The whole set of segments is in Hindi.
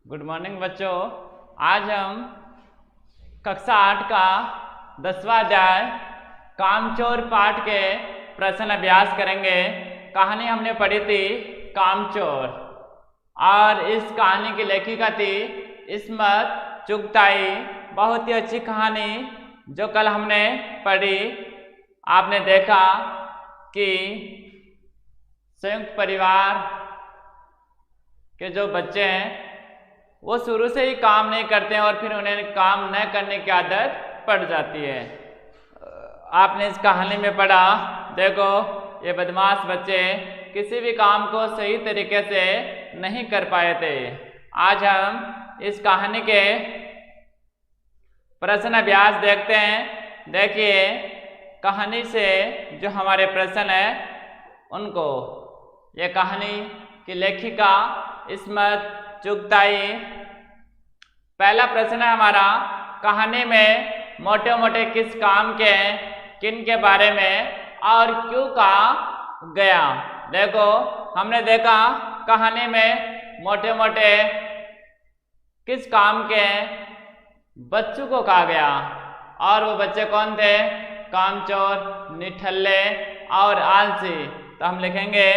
गुड मॉर्निंग बच्चों। आज हम कक्षा 8 का 10वां अध्याय कामचोर पाठ के प्रश्न अभ्यास करेंगे। कहानी हमने पढ़ी थी कामचोर और इस कहानी की लेखिका थी इस्मत चुगताई। बहुत ही अच्छी कहानी जो कल हमने पढ़ी। आपने देखा कि संयुक्त परिवार के जो बच्चे हैं वो शुरू से ही काम नहीं करते हैं और फिर उन्हें काम न करने की आदत पड़ जाती है। आपने इस कहानी में पढ़ा, देखो ये बदमाश बच्चे किसी भी काम को सही तरीके से नहीं कर पाए थे। आज हम इस कहानी के प्रश्न अभ्यास देखते हैं। देखिए कहानी से जो हमारे प्रश्न है उनको, ये कहानी की लेखिका इस्मत चुगताई। पहला प्रश्न है हमारा, कहानी में मोटे मोटे किस काम के किन के बारे में और क्यों कहा गया। देखो हमने देखा कहानी में मोटे मोटे किस काम के बच्चों को कहा गया और वो बच्चे कौन थे? कामचोर, निठल्ले और आलसी। तो हम लिखेंगे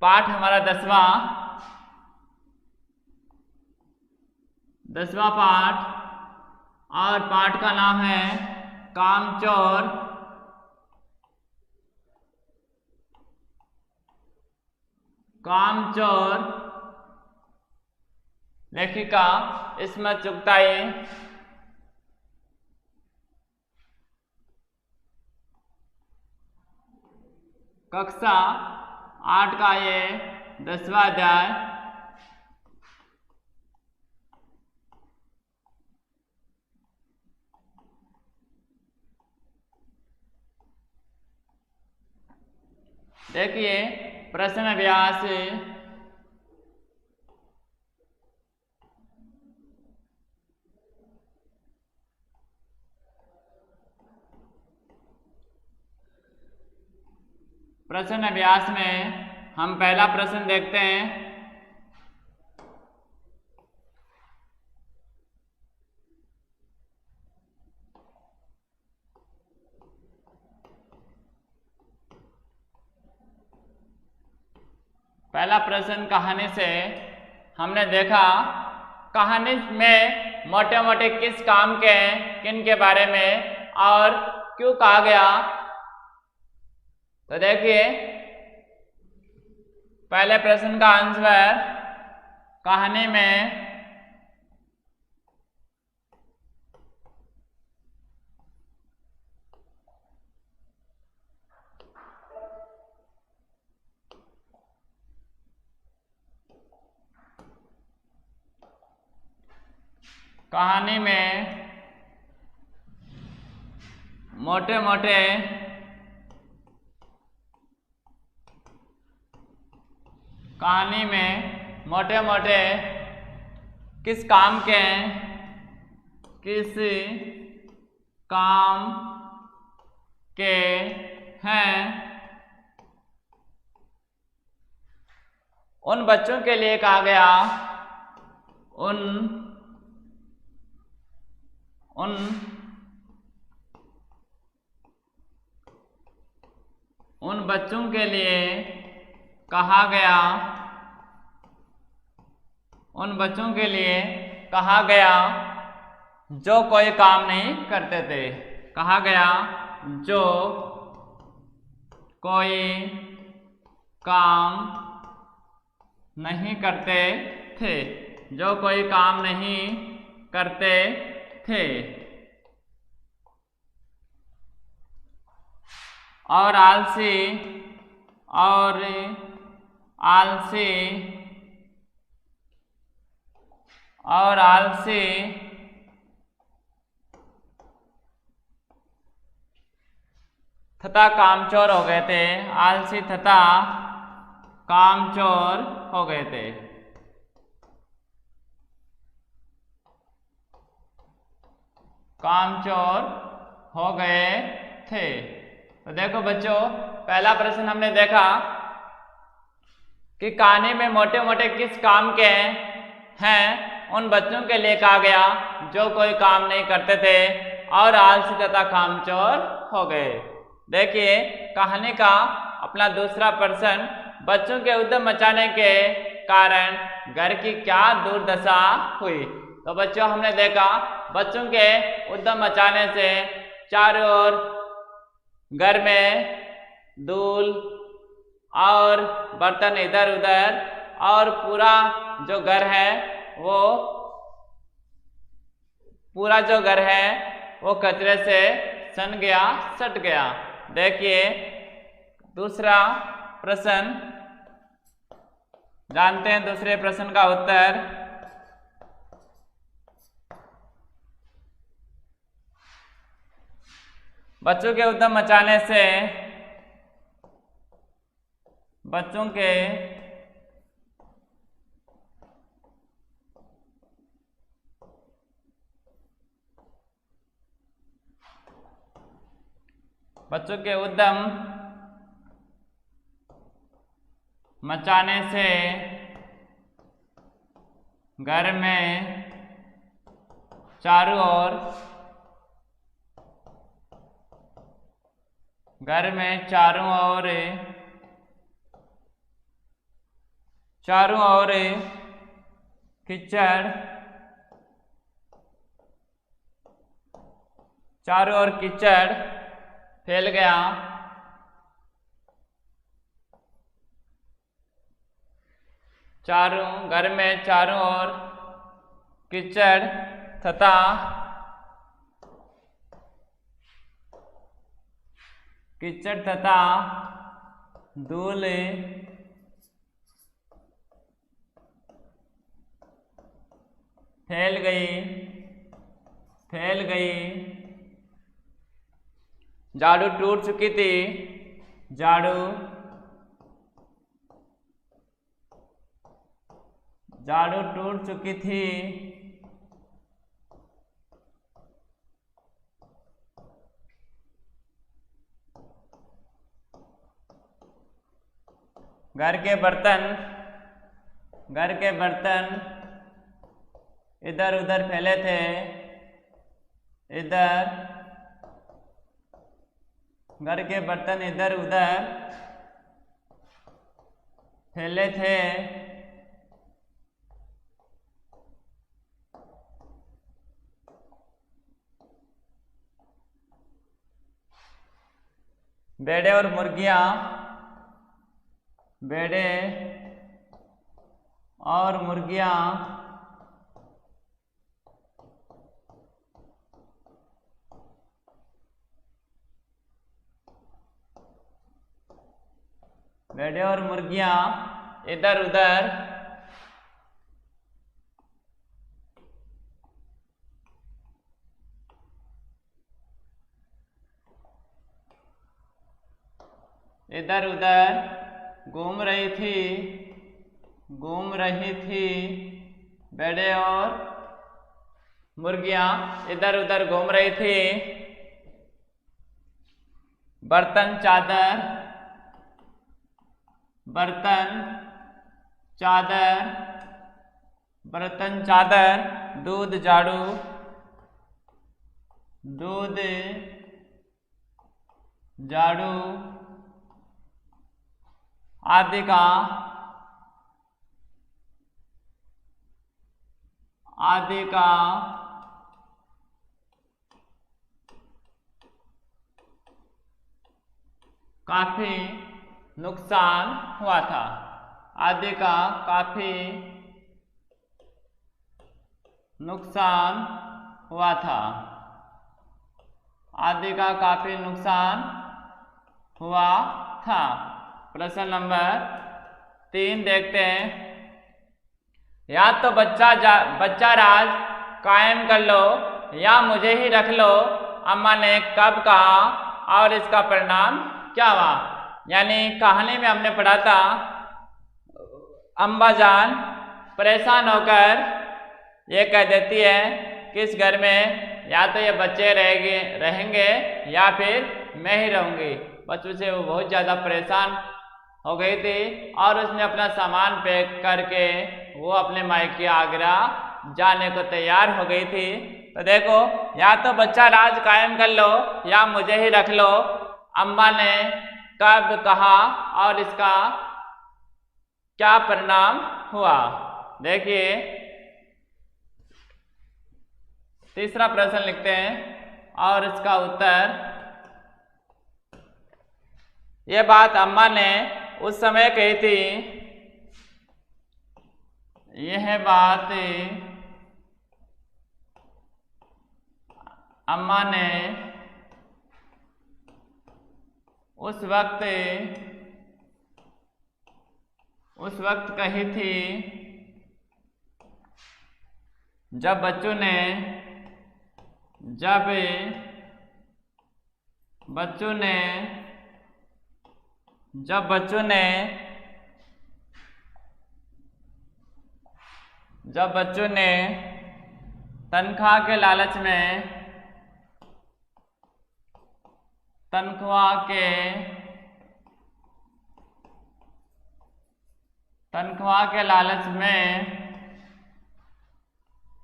पाठ हमारा 10वां पाठ और पाठ का नाम है कामचोर। कामचोर, लेखिका इस्मत चुगताई। कक्षा 8 का ये 10वां अध्याय। देखिए प्रश्न अभ्यास। प्रश्न अभ्यास में हम पहला प्रश्न देखते हैं। पहला प्रश्न कहानी से हमने देखा कहानी में मोटे मोटे किस काम के किन के बारे में और क्यों कहा गया। तो देखिए पहले प्रश्न का आंसर, कहानी में मोटे मोटे किस काम के हैं उन बच्चों के लिए कहा गया। उन बच्चों के लिए कहा गया। उन बच्चों के लिए कहा गया जो कोई काम नहीं करते थे। कहा गया जो कोई काम नहीं करते थे। जो कोई काम नहीं करते थे। और आलसी तथा कामचोर हो गए थे। आलसी तथा कामचोर हो गए थे। कामचोर हो गए थे। तो देखो बच्चों पहला प्रश्न हमने देखा कि कहानी में मोटे मोटे किस काम के हैं उन बच्चों के लिए कहा गया जो कोई काम नहीं करते थे और आलसी तथा कामचोर हो गए। देखिए कहानी का अपना दूसरा प्रश्न, बच्चों के उद्यम मचाने के कारण घर की क्या दुर्दशा हुई। तो बच्चों हमने देखा बच्चों के उद्यम मचाने से चारों ओर घर में धूल और बर्तन इधर उधर और पूरा जो घर है वो कचरे से सन गया, सट गया। देखिए दूसरा प्रश्न जानते हैं दूसरे प्रश्न का उत्तर। बच्चों के उद्यम मचाने से बच्चों के उद्यम मचाने से घर में चारों ओर कीचड़ फैल गया। घर में चारों ओर कीचड़ तथा धूल फैल गई। झाड़ू टूट चुकी थी। झाड़ू टूट चुकी थी। घर के बर्तन इधर उधर फैले थे। घर के बर्तन इधर उधर फैले थे। भेड़ें और मुर्गियां इधर उधर घूम रही थी। भेड़ें और मुर्गियां इधर उधर घूम रही थी। बर्तन चादर दूध झाड़ू आदि का काफी नुकसान हुआ था। प्रश्न नंबर 3 देखते हैं। या तो बच्चा राज कायम कर लो या मुझे ही रख लो, अम्मा ने कब कहा और इसका परिणाम क्या हुआ। यानी कहानी में हमने पढ़ा था अम्मा जान परेशान होकर ये कह देती है कि इस घर में या तो ये बच्चे रहेंगे या फिर मैं ही रहूँगी। बच्चों से वो बहुत ज़्यादा परेशान हो गई थी और उसने अपना सामान पैक करके वो अपने मायके आगरा जाने को तैयार हो गई थी। तो देखो, या तो बच्चा राज कायम कर लो या मुझे ही रख लो, अम्मा ने कब कहा और इसका क्या परिणाम हुआ। देखिए, तीसरा प्रश्न लिखते हैं और इसका उत्तर, यह बात अम्मा ने उस समय कही थी, यह बात अम्मा ने उस वक्त कही थी जब बच्चों ने तनख्वाह के लालच में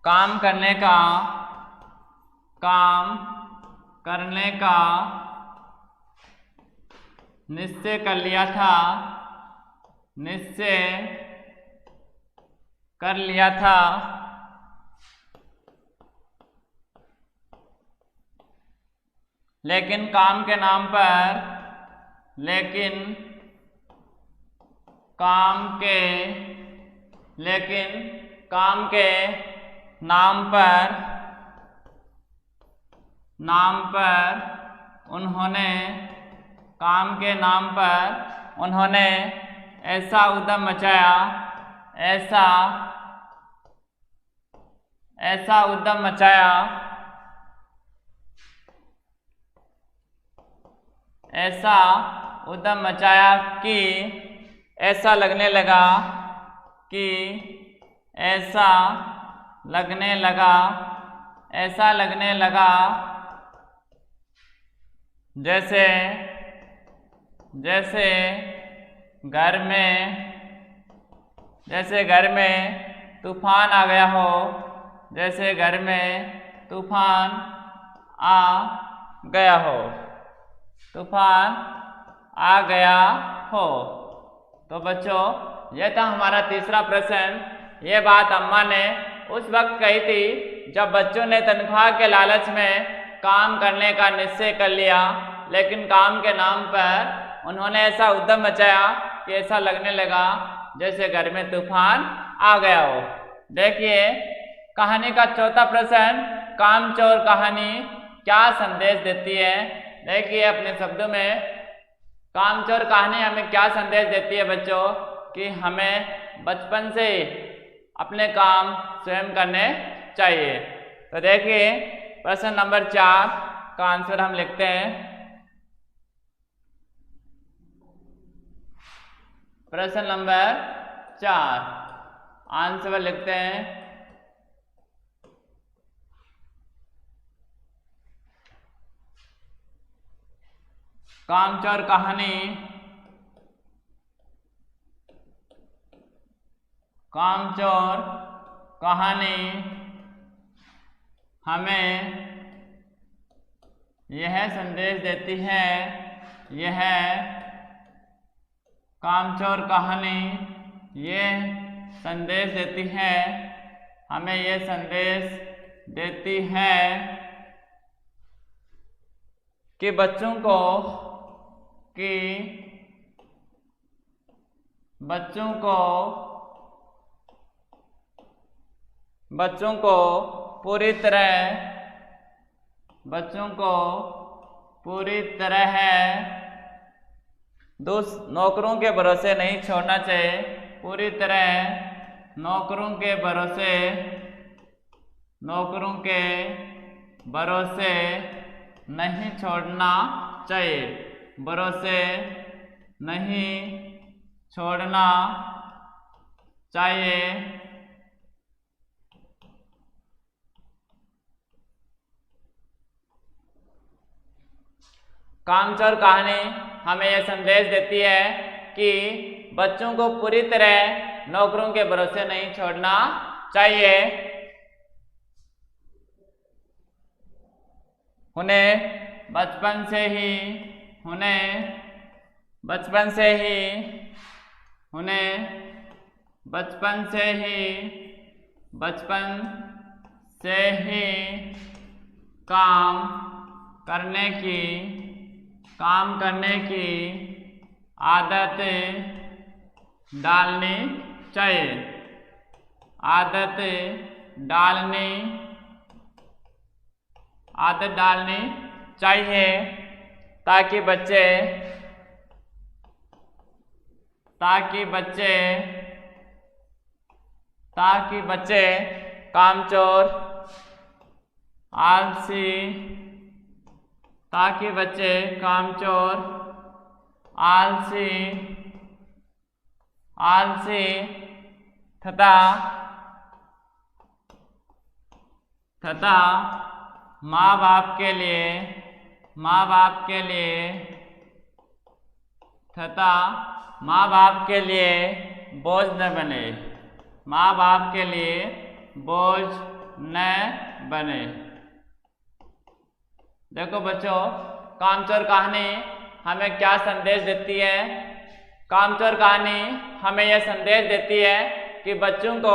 काम करने का निश्चय कर लिया था, लेकिन काम के नाम पर उन्होंने ऐसा उद्यम मचाया कि ऐसा लगने लगा जैसे घर में तूफान आ गया हो, तो बच्चों, यह था हमारा तीसरा प्रश्न। यह बात अम्मा ने उस वक्त कही थी जब बच्चों ने तनख्वाह के लालच में काम करने का निश्चय कर लिया, लेकिन काम के नाम पर उन्होंने ऐसा उद्यम मचाया कि ऐसा लगने लगा जैसे घर में तूफान आ गया हो। देखिए, कहानी का चौथा प्रश्न, कामचोर कहानी क्या संदेश देती है। देखिए, अपने शब्दों में कामचोर कहानी हमें क्या संदेश देती है बच्चों, कि हमें बचपन से अपने काम स्वयं करने चाहिए। तो देखिए, प्रश्न नंबर 4 का आंसर हम लिखते हैं। प्रश्न नंबर 4 आंसर लिखते हैं, कामचोर कहानी हमें यह संदेश देती है, हमें यह संदेश देती है कि बच्चों को पूरी तरह नौकरों के भरोसे नहीं छोड़ना चाहिए, पूरी तरह नौकरों के भरोसे नहीं छोड़ना चाहिए, कामचोर कहानी हमें यह संदेश देती है कि बच्चों को पूरी तरह नौकरों के भरोसे नहीं छोड़ना चाहिए। उन्हें बचपन से ही काम करने की आदत डालनी चाहिए ताकि बच्चे कामचोर, आलसी तथा माँ बाप के लिए बोझ न बने। देखो बच्चों, कामचोर कहानी हमें क्या संदेश देती है? कामचोर कहानी हमें यह संदेश देती है कि बच्चों को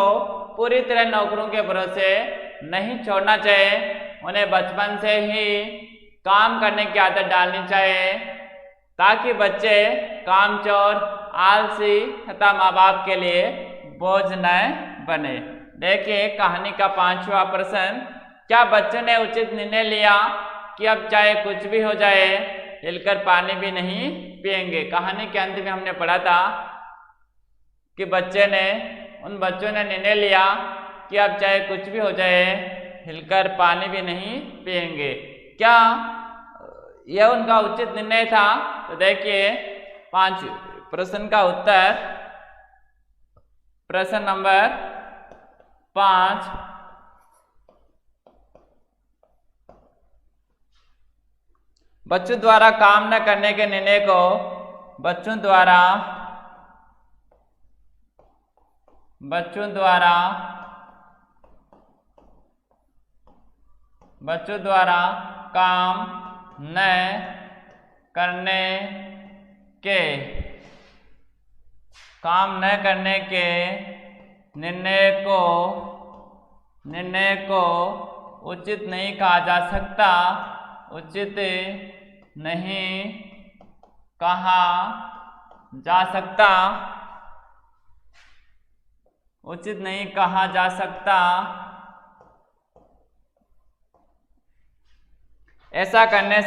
पूरी तरह नौकरों के भरोसे नहीं छोड़ना चाहिए। उन्हें बचपन से ही काम करने की आदत डालनी चाहिए ताकि बच्चे कामचोर, आलसी तथा माँ बाप के लिए बोझ न बने। देखिए कहानी का 5वां प्रश्न, क्या बच्चों ने उचित निर्णय लिया कि अब चाहे कुछ भी हो जाए हिलकर पानी भी नहीं पिएंगे? कहानी के अंत में हमने पढ़ा था कि उन बच्चों ने निर्णय लिया कि अब चाहे कुछ भी हो जाए हिलकर पानी भी नहीं पिएंगे। क्या यह उनका उचित निर्णय था? तो देखिए 5 प्रश्न का उत्तर, प्रश्न नंबर 5, बच्चों द्वारा काम न करने के निर्णय को बच्चों द्वारा काम न करने के निर्णय को उचित नहीं कहा जा सकता। उचित नहीं कहा जा सकता। ऐसा करने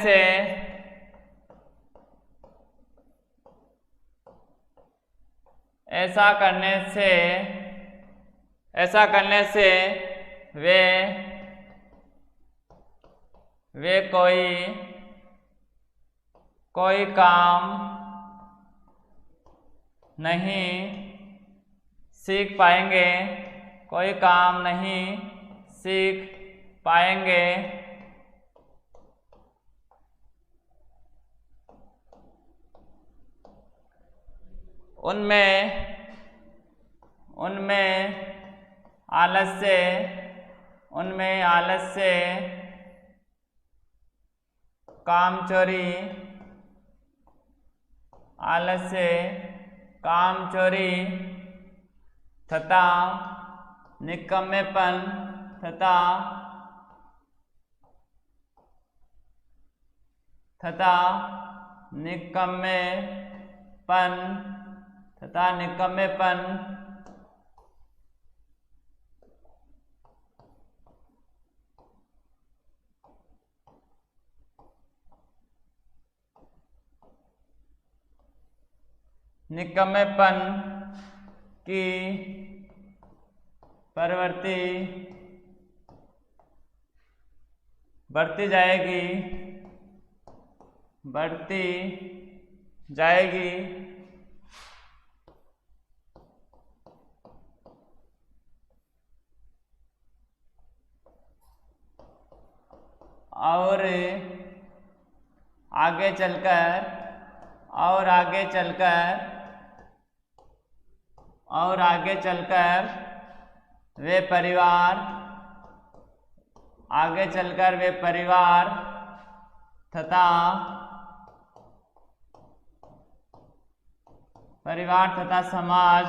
से वे कोई काम नहीं सीख पाएंगे। उनमें आलस्य, कामचोरी तथा निकम्मेपन की प्रवृत्ति बढ़ती जाएगी। और आगे चलकर और आगे चलकर वे परिवार तथा समाज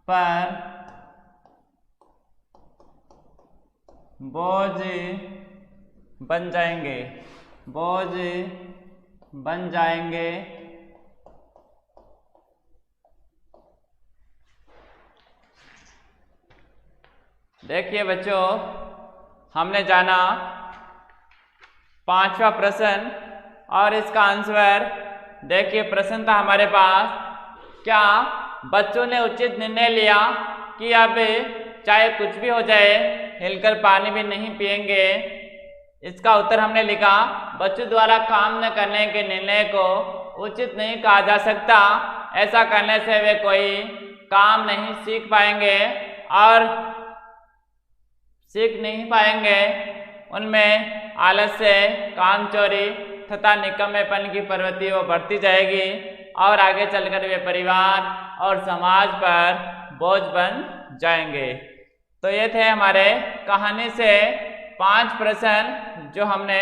पर बोझ बन जाएंगे। देखिए बच्चों, हमने जाना 5वां प्रश्न और इसका आंसर देखिए। प्रश्न था हमारे पास, क्या बच्चों ने उचित निर्णय लिया कि अब चाहे कुछ भी हो जाए हिलकर पानी भी नहीं पिएंगे? इसका उत्तर हमने लिखा, बच्चों द्वारा काम न करने के निर्णय को उचित नहीं कहा जा सकता। ऐसा करने से वे कोई काम नहीं सीख पाएंगे। उनमें आलस्य, कामचोरी तथा निकम्मेपन की प्रवृत्ति वो बढ़ती जाएगी और आगे चलकर वे परिवार और समाज पर बोझ बन जाएंगे। तो ये थे हमारे कहानी से 5 प्रश्न जो हमने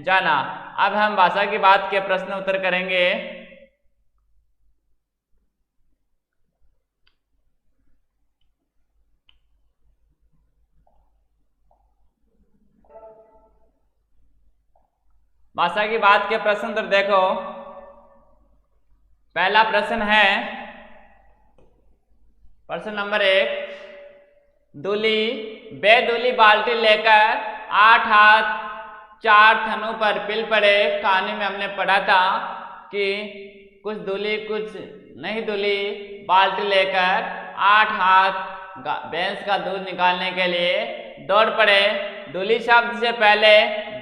जाना। अब हम भाषा की बात के प्रश्न उत्तर करेंगे। भाषा की बात के प्रश्न उत्तर देखो। पहला प्रश्न है, प्रश्न नंबर 1, बेदूली बाल्टी लेकर 8 हाथ 4 थनों पर पिल पड़े। कहानी में हमने पढ़ा था कि कुछ दूली कुछ नहीं दूली बाल्टी लेकर 8 हाथ भैंस का दूध निकालने के लिए दौड़ पड़े। दूली शब्द से पहले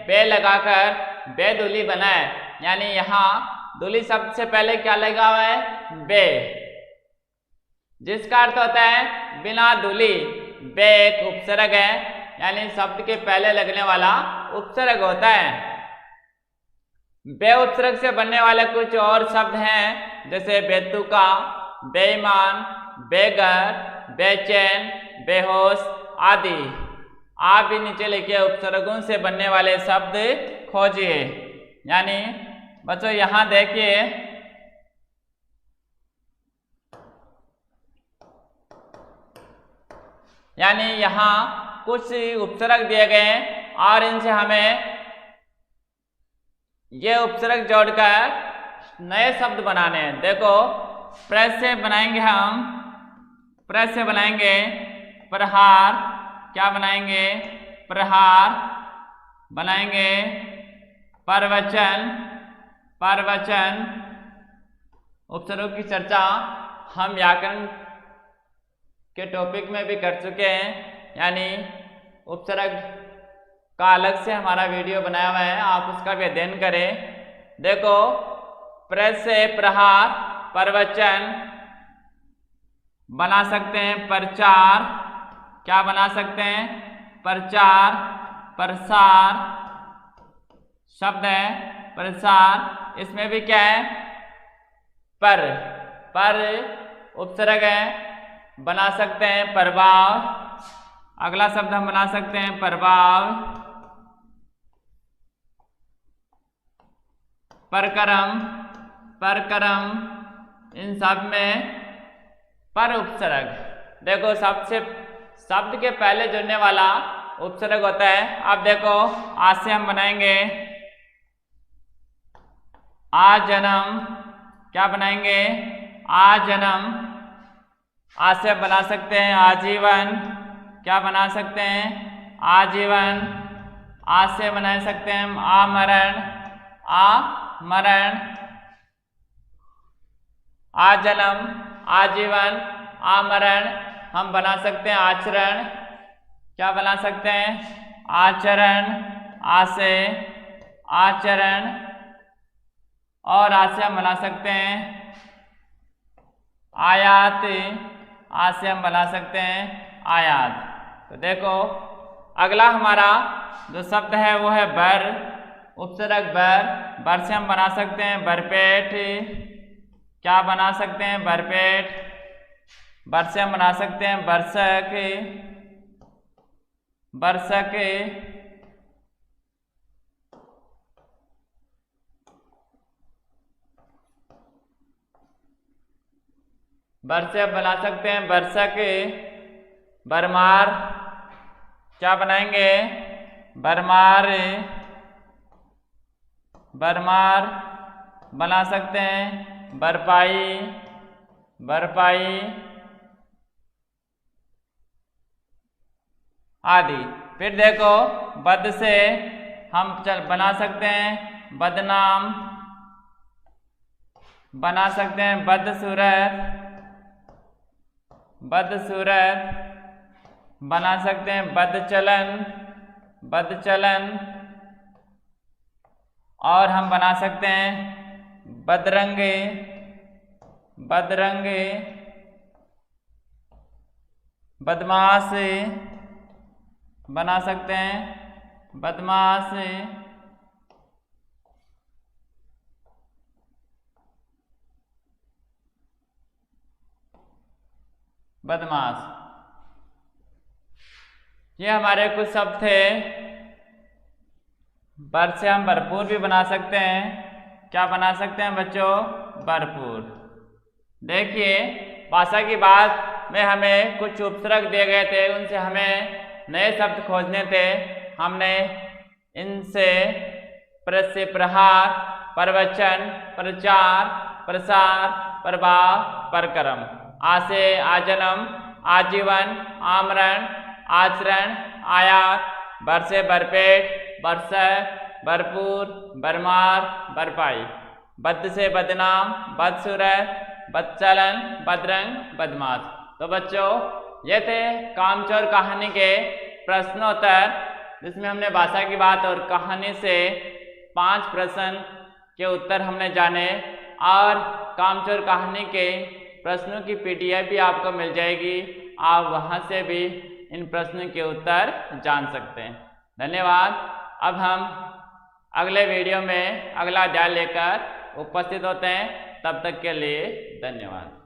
बे लगाकर बेदूली बना है, यानी यहाँ दूली शब्द से पहले क्या लगा हुआ है? बे, जिसका अर्थ होता है बिना दूली। बे एक उपसर्ग है, यानी शब्द के पहले लगने वाला उपसर्ग होता है। बे उपसर्ग से बनने वाले कुछ और शब्द हैं, जैसे बेतुका, बेईमान, बेघर, बेचैन, बेहोश आदि। आप भी नीचे लिखे उपसर्गों से बनने वाले शब्द खोजिए। यानी बच्चों यहां देखिए, यानी यहां कुछ उपसर्ग दिए गए और इनसे हमें ये उपसर्ग जोड़कर नए शब्द बनाने हैं। देखो, प्रेस से बनाएंगे हम, प्रेस से बनाएंगे प्रहार, क्या बनाएंगे? प्रहार बनाएंगे। प्रवचन उपसर्गों की चर्चा हम व्याकरण के टॉपिक में भी कर चुके हैं, यानी उपसर्ग का अलग से हमारा वीडियो बनाया हुआ है, आप उसका भी अध्ययन करें। देखो, प्रेस से प्रहार, प्रवचन बना सकते हैं प्रचार, क्या बना सकते हैं? प्रचार, प्रसार शब्द है, प्रसार। इसमें भी क्या है? पर उपसर्ग है, बना सकते हैं प्रभाव। अगला शब्द हम बना सकते हैं प्रभाव। परकरम, इन सब में पर उपसर्ग। देखो, शब्द के पहले जुड़ने वाला उपसर्ग होता है। अब देखो, आज से हम बनाएंगे आजन्म, क्या बनाएंगे? आजन्म। आज से बना सकते हैं आजीवन, क्या बना सकते हैं? आजीवन। आज से बना सकते हैं हम आमरण, आजन्म, आजीवन, आमरण। हम बना सकते हैं आचरण, क्या बना सकते हैं? आचरण, आसे, आचरण। और आज से हम बना सकते हैं आयात, आज से हम बना सकते हैं आयात। तो देखो, अगला हमारा जो शब्द है वो है बर, उपसर्ग बर से हम बना सकते हैं भरपेट, क्या बना सकते हैं? भरपेट। बर से हम बना सकते हैं बरसक, बरसक। बर से अब बना सकते हैं बरसक। बरमार, क्या बनाएंगे? बरमार, बरमार। बना सकते हैं बरपाई, बरपाई आदि। फिर देखो बद से हम बना सकते हैं बदनाम, बना सकते हैं बदसूरत, बदसूरत। बना सकते हैं बदचलन, बदचलन। और हम बना सकते हैं बदरंगे, बदरंगे। बदमाश, बना सकते हैं बदमाश। बदमाश। ये हमारे कुछ शब्द थे। बर से हम भरपूर भी बना सकते हैं। क्या बना सकते हैं बच्चों? भरपूर। देखिए भाषा की बात में हमें कुछ उपसर्ग दिए गए थे, उनसे हमें नए शब्द खोजने थे। हमने इनसे प्रस्य, प्रहार, प्रवचन, प्रचार, प्रसार, प्रभाव, परक्रम, आशे, आजन्म, आजीवन, आमरण, आचरण, आयात, बर से बरपेट, बरसक, भरपूर, बरमार, बरपाई। बद से बदनाम, बदसूरत, बदचलन, बदरंग, बदमाश। तो बच्चों ये थे कामचोर कहानी के प्रश्नोत्तर, जिसमें हमने भाषा की बात और कहानी से 5 प्रश्न के उत्तर हमने जाने। और कामचोर कहानी के प्रश्नों की PDF भी आपको मिल जाएगी, आप वहां से भी इन प्रश्नों के उत्तर जान सकते हैं। धन्यवाद। अब हम अगले वीडियो में अगला अध्याय लेकर उपस्थित होते हैं। तब तक के लिए धन्यवाद।